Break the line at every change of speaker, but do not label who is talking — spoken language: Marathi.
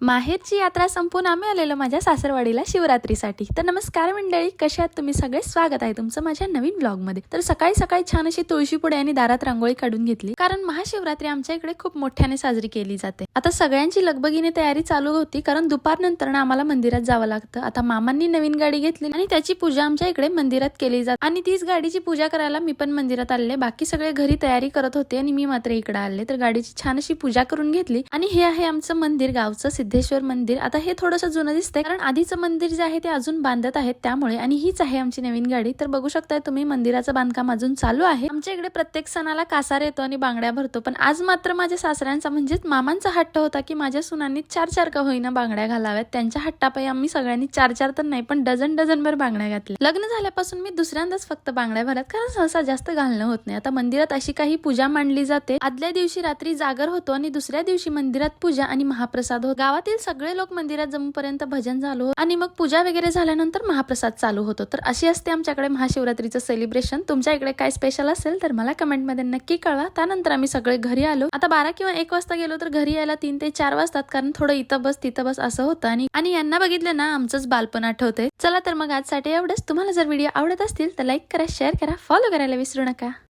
माहेरची यात्रा संपून आम्ही आलेलो माझ्या सासरवाडीला शिवरात्रीसाठी। तर नमस्कार मंडळी, कशा आहात तुम्ही सगळे? स्वागत आहे तुमचं माझ्या नवीन व्लॉग मध्ये। तर सकाळी सकाळी छान अशी तुळशी पुढे आणि दारात रांगोळी काढून घेतली, कारण महाशिवरात्री आमच्या इकडे खूप मोठ्याने साजरी केली जाते। आता सगळ्यांची लगबगीने तयारी चालू होती, कारण दुपारनंतर आम्हाला मंदिरात जावं लागतं। आता मामांनी नवीन गाडी घेतली आणि त्याची पूजा आमच्या इकडे मंदिरात केली जाते आणि तीच गाडीची पूजा करायला मी पण मंदिरात आले। बाकी सगळे घरी तयारी करत होते आणि मी मात्र इकडे आले। तर गाडीची छान अशी पूजा करून घेतली आणि हे आहे आमचं मंदिर, गावचं सिद्धेश्वर मंदिर। आता हे थोडंसं जुनं दिसतंय, कारण आधीचं मंदिर जे आहे ते अजून बांधत आहेत त्यामुळे। आणि हीच आहे आमची नवीन गाडी। तर बघू शकताय तुम्ही, मंदिराचं बांधकाम अजून चालू आहे। आमच्या इकडे प्रत्येक सणाला कासार येतो आणि बांगड्या भरतो, पण आज मात्र माझ्या सासऱ्यांचा म्हणजेच मामांचा हट्ट होता की माझ्या सुनांनी 4-4 का होईना बांगड्या घालाव्यात। त्यांच्या हट्टापायी आम्ही सगळ्यांनी 4-4 तर नाही, पण डझन भर बांगड्या घातल्या। लग्न झाल्यापासून मी दुसऱ्यांदाच फक्त बांगड्या भरत, कारण सहसा जास्त घालणं होत नाही। आता मंदिरात अशी काही पूजा मांडली जाते, आदल्या दिवशी रात्री जागर होतो आणि दुसऱ्या दिवशी मंदिरात पूजा आणि महाप्रसाद होतो। गावातील सगळे लोक मंदिरात जमूपर्यंत भजन झालो आणि मग पूजा वगैरे झाल्यानंतर महाप्रसाद चालू होतो। तर अशी असते आमच्याकडे महाशिवरात्रीचं सेलिब्रेशन। तुमच्या इकडे काय स्पेशल असेल तर मला कमेंट मध्ये नक्की कळवा। त्यानंतर आम्ही सगळे घरी आलो। आता 12 किंवा 1 वाजता गेलो तर घरी यायला 3 ते 4 वाजतात, कारण थोडं इथं बस तिथं बस असं होतं आणि यांना बघितलं ना आमचंच बालपण आठवतंय। चला तर मग आजसाठी एवढंच। तुम्हाला जर व्हिडिओ आवडत असतील तर लाईक करा, शेअर करा, फॉलो करायला विसरू नका।